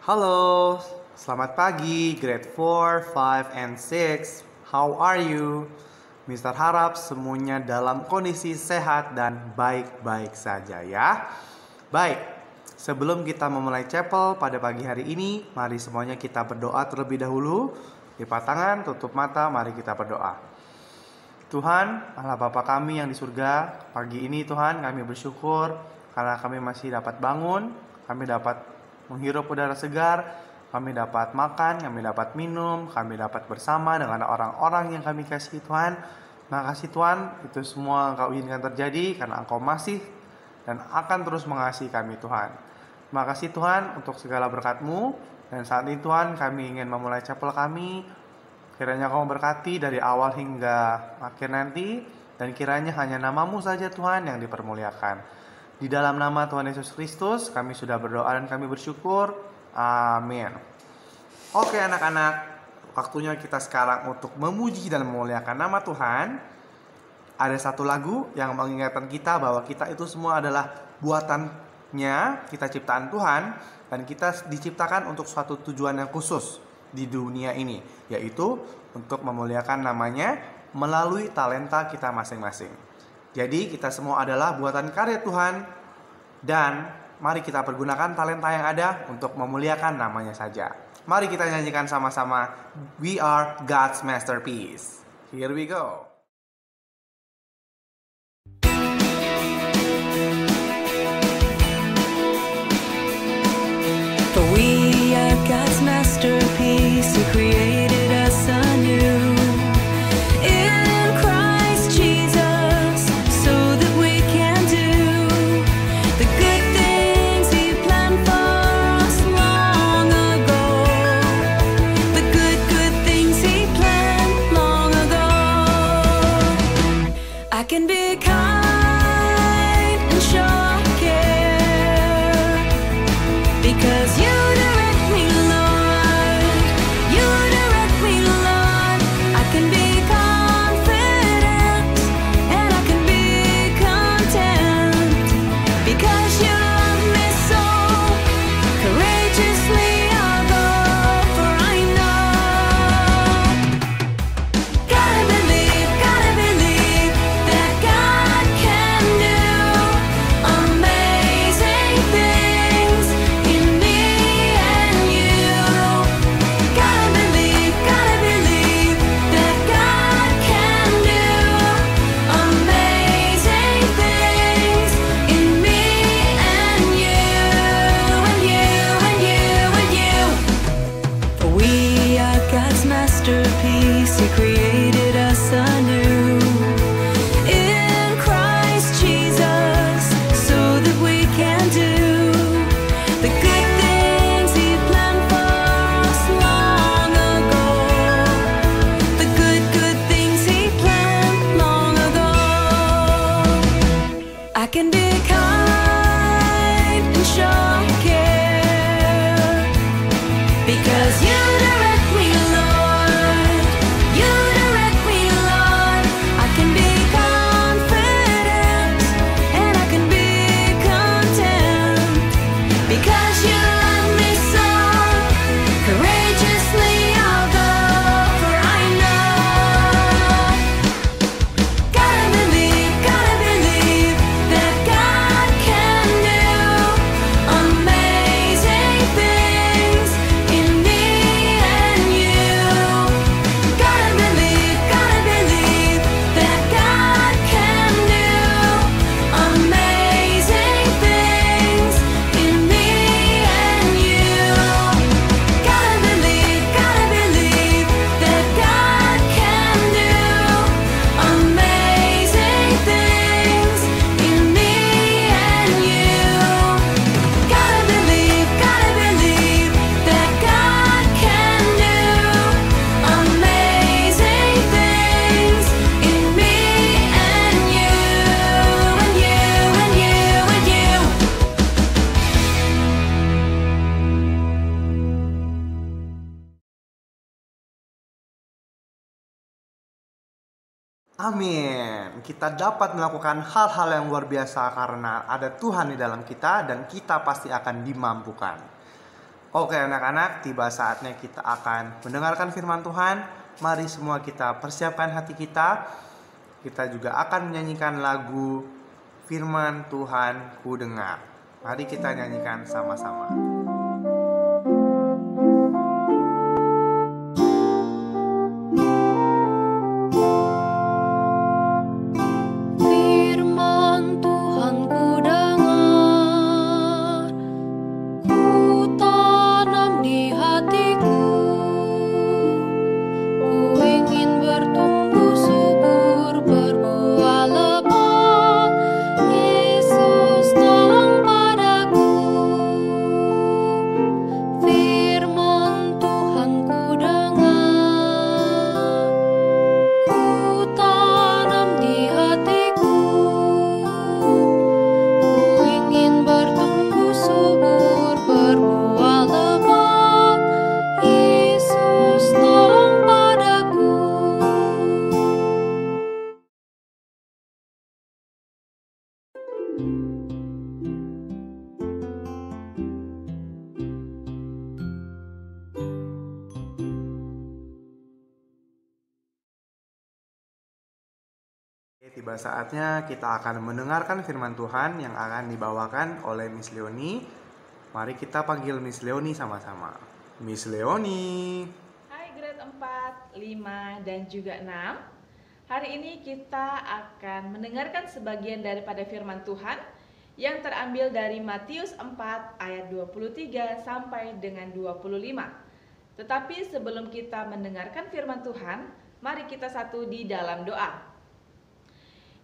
Halo, selamat pagi grade 4, 5, and 6. How are you? Mister harap semuanya dalam kondisi sehat dan baik-baik saja ya. Baik, sebelum kita memulai chapel pada pagi hari ini, mari semuanya kita berdoa terlebih dahulu. Lipat tangan, tutup mata, mari kita berdoa. Tuhan, Allah Bapa kami yang di surga, pagi ini Tuhan kami bersyukur karena kami masih dapat bangun, kami dapat menghirup udara segar, kami dapat makan, kami dapat minum, kami dapat bersama dengan orang-orang yang kami kasihi Tuhan. Makasih Tuhan, itu semua Engkau izinkan terjadi karena Engkau masih dan akan terus mengasihi kami Tuhan. Makasih Tuhan untuk segala berkat-Mu, dan saat ini Tuhan kami ingin memulai chapel kami. Kiranya Kau berkati dari awal hingga akhir nanti, dan kiranya hanya nama-Mu saja Tuhan yang dipermuliakan. Di dalam nama Tuhan Yesus Kristus kami sudah berdoa dan kami bersyukur. Amin. Oke anak-anak, waktunya kita sekarang untuk memuji dan memuliakan nama Tuhan. Ada satu lagu yang mengingatkan kita bahwa kita itu semua adalah buatannya, kita ciptaan Tuhan, dan kita diciptakan untuk suatu tujuan yang khusus di dunia ini, yaitu untuk memuliakan namanya melalui talenta kita masing-masing. Jadi kita semua adalah buatan karya Tuhan, dan mari kita pergunakan talenta yang ada untuk memuliakan namanya saja. Mari kita nyanyikan sama-sama, We Are God's Masterpiece. Here we go. For we are God's masterpiece, He created us anew. Amin. Kita dapat melakukan hal-hal yang luar biasa karena ada Tuhan di dalam kita, dan kita pasti akan dimampukan. Oke anak-anak, tiba saatnya kita akan mendengarkan firman Tuhan. Mari semua kita persiapkan hati kita. Kita juga akan menyanyikan lagu Firman Tuhan Ku Dengar. Mari kita nyanyikan sama-sama. Tiba saatnya kita akan mendengarkan firman Tuhan yang akan dibawakan oleh Miss Leoni. Mari kita panggil Miss Leoni sama-sama. Miss Leoni. Hai grade 4, 5, dan juga 6. Hari ini kita akan mendengarkan sebagian daripada firman Tuhan yang terambil dari Matius 4 ayat 23 sampai dengan 25. Tetapi sebelum kita mendengarkan firman Tuhan, mari kita satu di dalam doa.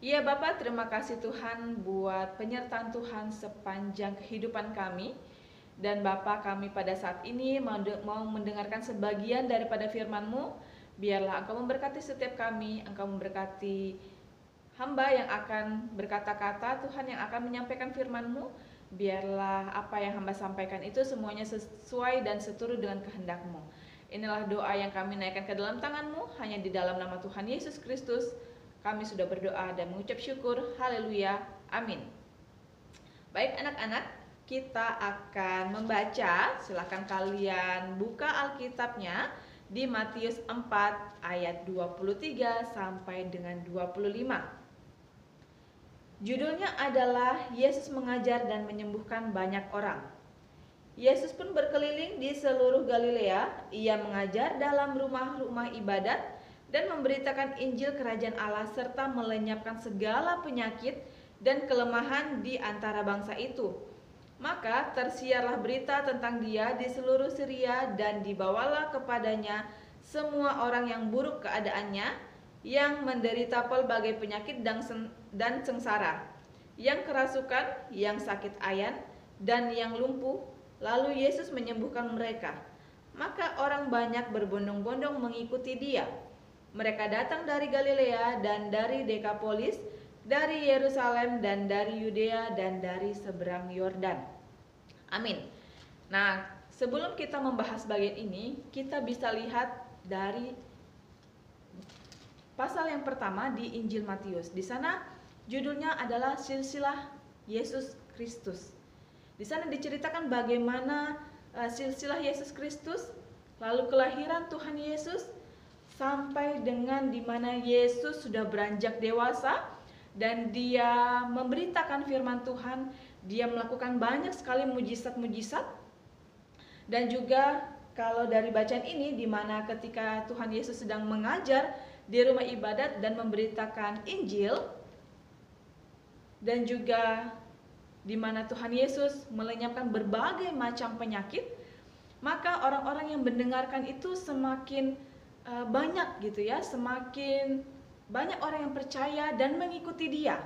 Ya Bapa, terima kasih Tuhan buat penyertaan Tuhan sepanjang kehidupan kami. Dan Bapa, kami pada saat ini mau mendengarkan sebagian daripada firman-Mu. Biarlah Engkau memberkati setiap kami, Engkau memberkati hamba yang akan berkata-kata, Tuhan yang akan menyampaikan firman-Mu. Biarlah apa yang hamba sampaikan itu semuanya sesuai dan seturut dengan kehendak-Mu. Inilah doa yang kami naikkan ke dalam tangan-Mu, hanya di dalam nama Tuhan Yesus Kristus. Kami sudah berdoa dan mengucap syukur. Haleluya. Amin. Baik anak-anak, kita akan membaca. Silakan kalian buka Alkitabnya di Matius 4 ayat 23 sampai dengan 25. Judulnya adalah Yesus mengajar dan menyembuhkan banyak orang. Yesus pun berkeliling di seluruh Galilea. Ia mengajar dalam rumah-rumah ibadat dan memberitakan Injil Kerajaan Allah serta melenyapkan segala penyakit dan kelemahan di antara bangsa itu. Maka tersiarlah berita tentang Dia di seluruh Syria dan dibawalah kepadanya semua orang yang buruk keadaannya, yang menderita pelbagai penyakit dan sengsara, yang kerasukan, yang sakit ayan, dan yang lumpuh. Lalu Yesus menyembuhkan mereka. Maka orang banyak berbondong-bondong mengikuti Dia. Mereka datang dari Galilea dan dari Dekapolis, dari Yerusalem dan dari Yudea dan dari seberang Yordan. Amin. Nah, sebelum kita membahas bagian ini, kita bisa lihat dari pasal yang pertama di Injil Matius. Di sana judulnya adalah Silsilah Yesus Kristus. Di sana diceritakan bagaimana silsilah Yesus Kristus, lalu kelahiran Tuhan Yesus, sampai dengan dimana Yesus sudah beranjak dewasa dan Dia memberitakan firman Tuhan. Dia melakukan banyak sekali mujizat-mujizat. Dan juga kalau dari bacaan ini, dimana ketika Tuhan Yesus sedang mengajar di rumah ibadat dan memberitakan Injil, dan juga dimana Tuhan Yesus melenyapkan berbagai macam penyakit, maka orang-orang yang mendengarkan itu semakin banyak gitu ya, semakin banyak orang yang percaya dan mengikuti Dia.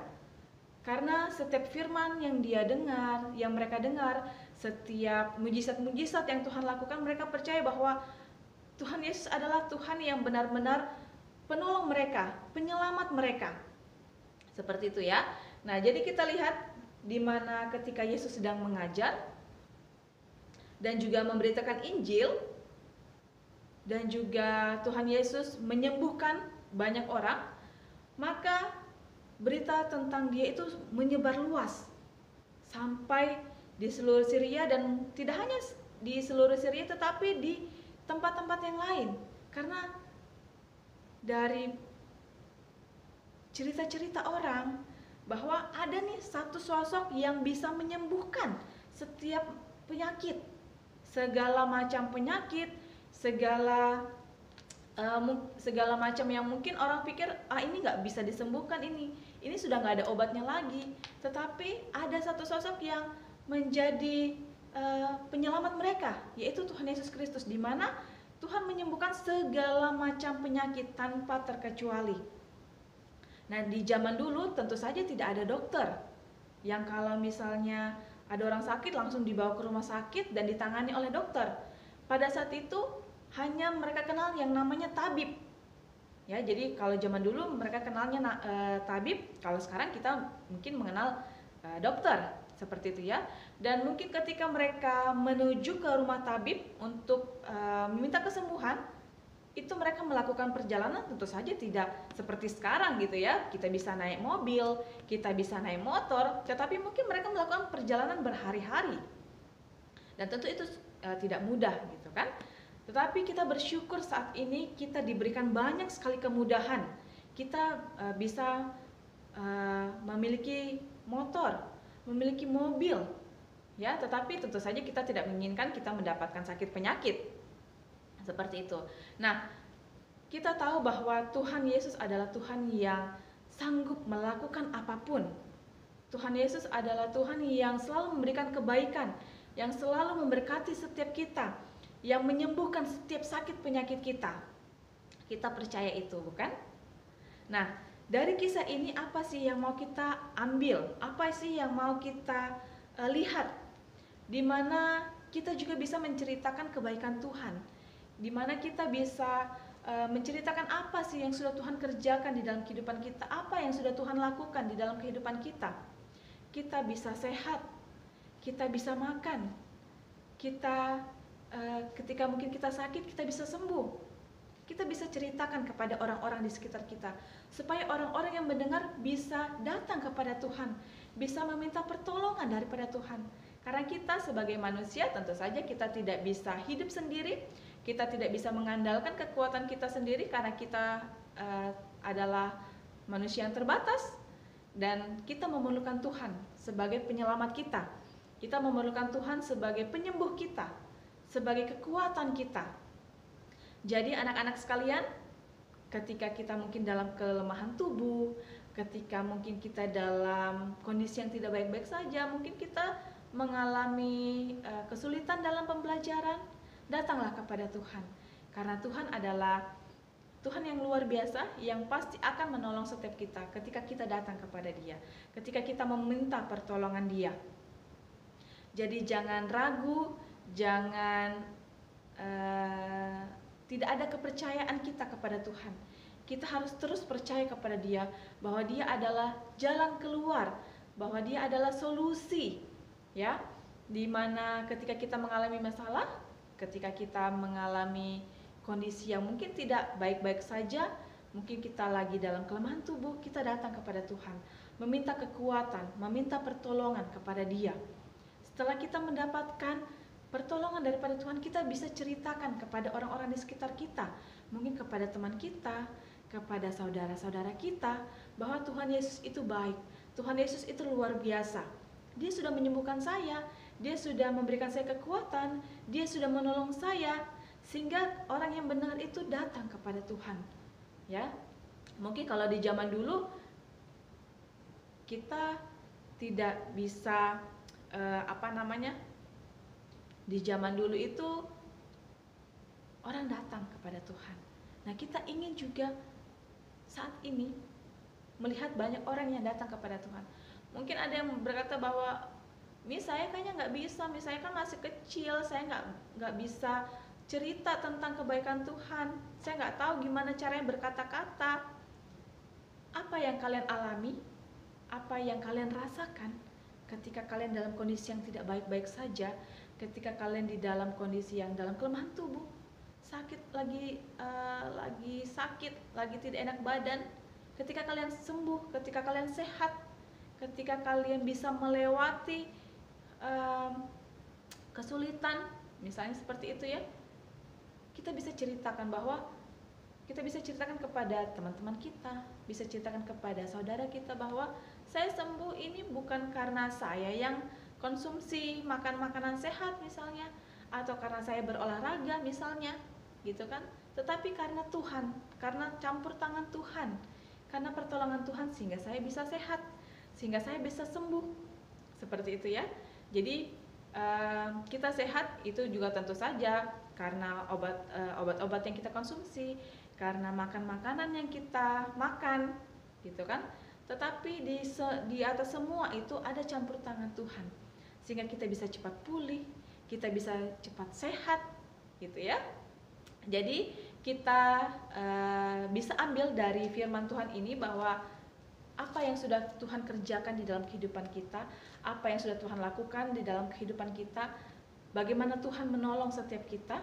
Karena setiap firman yang mereka dengar, setiap mujizat-mujizat yang Tuhan lakukan, mereka percaya bahwa Tuhan Yesus adalah Tuhan yang benar-benar penolong mereka, penyelamat mereka. Seperti itu ya. Nah, jadi kita lihat di mana ketika Yesus sedang mengajar dan juga memberitakan Injil, dan juga Tuhan Yesus menyembuhkan banyak orang, maka berita tentang Dia itu menyebar luas sampai di seluruh Syria, dan tidak hanya di seluruh Syria, tetapi di tempat-tempat yang lain. Karena dari cerita-cerita orang bahwa ada nih satu sosok yang bisa menyembuhkan setiap penyakit, segala macam penyakit, segala macam yang mungkin orang pikir ini nggak bisa disembuhkan, ini sudah nggak ada obatnya lagi. Tetapi ada satu sosok yang menjadi penyelamat mereka, yaitu Tuhan Yesus Kristus, di mana Tuhan menyembuhkan segala macam penyakit tanpa terkecuali. Nah, di zaman dulu tentu saja tidak ada dokter yang kalau misalnya ada orang sakit langsung dibawa ke rumah sakit dan ditangani oleh dokter. Pada saat itu hanya mereka kenal yang namanya tabib. Ya, jadi kalau zaman dulu mereka kenalnya tabib, kalau sekarang kita mungkin mengenal dokter, seperti itu ya. Dan mungkin ketika mereka menuju ke rumah tabib untuk meminta kesembuhan, itu mereka melakukan perjalanan tentu saja tidak seperti sekarang gitu ya. Kita bisa naik mobil, kita bisa naik motor, tetapi mungkin mereka melakukan perjalanan berhari-hari. Dan tentu itu tidak mudah gitu kan. Tetapi kita bersyukur saat ini kita diberikan banyak sekali kemudahan. Kita bisa memiliki motor, memiliki mobil, ya. Tetapi tentu saja kita tidak menginginkan kita mendapatkan sakit penyakit seperti itu. Nah, kita tahu bahwa Tuhan Yesus adalah Tuhan yang sanggup melakukan apapun. Tuhan Yesus adalah Tuhan yang selalu memberikan kebaikan, yang selalu memberkati setiap kita, yang menyembuhkan setiap sakit penyakit kita. Kita percaya itu, bukan? Nah, dari kisah ini apa sih yang mau kita ambil? Apa sih yang mau kita lihat? Di mana kita juga bisa menceritakan kebaikan Tuhan, di mana kita bisa menceritakan apa sih yang sudah Tuhan kerjakan di dalam kehidupan kita, apa yang sudah Tuhan lakukan di dalam kehidupan kita. Kita bisa sehat, kita bisa makan, kita ketika mungkin kita sakit kita bisa sembuh. Kita bisa ceritakan kepada orang-orang di sekitar kita, supaya orang-orang yang mendengar bisa datang kepada Tuhan, bisa meminta pertolongan daripada Tuhan. Karena kita sebagai manusia tentu saja kita tidak bisa hidup sendiri, kita tidak bisa mengandalkan kekuatan kita sendiri, karena kita adalah manusia yang terbatas, dan kita memerlukan Tuhan sebagai penyelamat kita. Kita memerlukan Tuhan sebagai penyembuh kita, sebagai kekuatan kita. Jadi anak-anak sekalian, ketika kita mungkin dalam kelemahan tubuh, ketika mungkin kita dalam kondisi yang tidak baik-baik saja, mungkin kita mengalami kesulitan dalam pembelajaran, datanglah kepada Tuhan. Karena Tuhan adalah Tuhan yang luar biasa, yang pasti akan menolong setiap kita ketika kita datang kepada Dia, ketika kita meminta pertolongan Dia. Jadi jangan ragu, jangan tidak ada kepercayaan kita kepada Tuhan. Kita harus terus percaya kepada Dia, bahwa Dia adalah jalan keluar, bahwa Dia adalah solusi, ya. Dimana ketika kita mengalami masalah, ketika kita mengalami kondisi yang mungkin tidak baik-baik saja, mungkin kita lagi dalam kelemahan tubuh, kita datang kepada Tuhan, meminta kekuatan, meminta pertolongan kepada Dia. Setelah kita mendapatkan pertolongan daripada Tuhan, kita bisa ceritakan kepada orang-orang di sekitar kita, mungkin kepada teman kita, kepada saudara-saudara kita, bahwa Tuhan Yesus itu baik, Tuhan Yesus itu luar biasa. Dia sudah menyembuhkan saya, Dia sudah memberikan saya kekuatan, Dia sudah menolong saya, sehingga orang yang benar itu datang kepada Tuhan. Ya, mungkin kalau di zaman dulu kita tidak bisa di zaman dulu itu orang datang kepada Tuhan. Nah, kita ingin juga saat ini melihat banyak orang yang datang kepada Tuhan. Mungkin ada yang berkata bahwa saya kayaknya nggak bisa, saya kan masih kecil, saya nggak bisa cerita tentang kebaikan Tuhan, saya nggak tahu gimana caranya berkata-kata. Apa yang kalian alami, apa yang kalian rasakan ketika kalian dalam kondisi yang tidak baik-baik saja, ketika kalian di dalam kondisi yang dalam kelemahan tubuh, sakit lagi sakit, lagi tidak enak badan, ketika kalian sembuh, ketika kalian sehat, ketika kalian bisa melewati kesulitan, misalnya seperti itu ya. Kita bisa ceritakan kepada teman-teman kita, bisa ceritakan kepada saudara kita bahwa saya sembuh ini bukan karena saya yang konsumsi makan makanan sehat misalnya, atau karena saya berolahraga misalnya, gitu kan? Tetapi karena Tuhan, karena campur tangan Tuhan, karena pertolongan Tuhan sehingga saya bisa sehat, sehingga saya bisa sembuh. Seperti itu ya. Jadi kita sehat itu juga tentu saja karena obat-obat yang kita konsumsi, karena makan makanan yang kita makan, gitu kan? Tetapi di atas semua itu ada campur tangan Tuhan, sehingga kita bisa cepat pulih, kita bisa cepat sehat, gitu ya. Jadi kita bisa ambil dari firman Tuhan ini bahwa apa yang sudah Tuhan kerjakan di dalam kehidupan kita, apa yang sudah Tuhan lakukan di dalam kehidupan kita, bagaimana Tuhan menolong setiap kita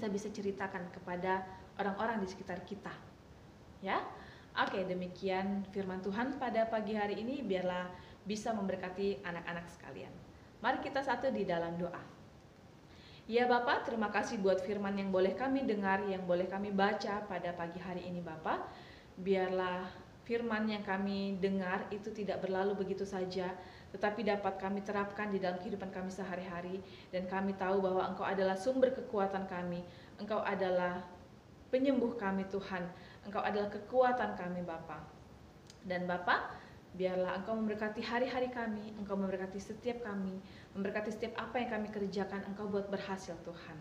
bisa ceritakan kepada orang-orang di sekitar kita. Ya. Oke, demikian firman Tuhan pada pagi hari ini, biarlah bisa memberkati anak-anak sekalian. Mari kita satu di dalam doa. Ya Bapak, terima kasih buat firman yang boleh kami dengar, yang boleh kami baca pada pagi hari ini Bapak. Biarlah firman yang kami dengar itu tidak berlalu begitu saja, tetapi dapat kami terapkan di dalam kehidupan kami sehari-hari. Dan kami tahu bahwa Engkau adalah sumber kekuatan kami, Engkau adalah penyembuh kami Tuhan, Engkau adalah kekuatan kami Bapa. Dan Bapa, biarlah Engkau memberkati hari-hari kami, Engkau memberkati setiap kami, memberkati setiap apa yang kami kerjakan, Engkau buat berhasil Tuhan.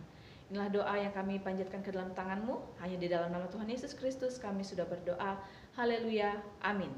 Inilah doa yang kami panjatkan ke dalam tangan-Mu, hanya di dalam nama Tuhan Yesus Kristus kami sudah berdoa. Haleluya, amin.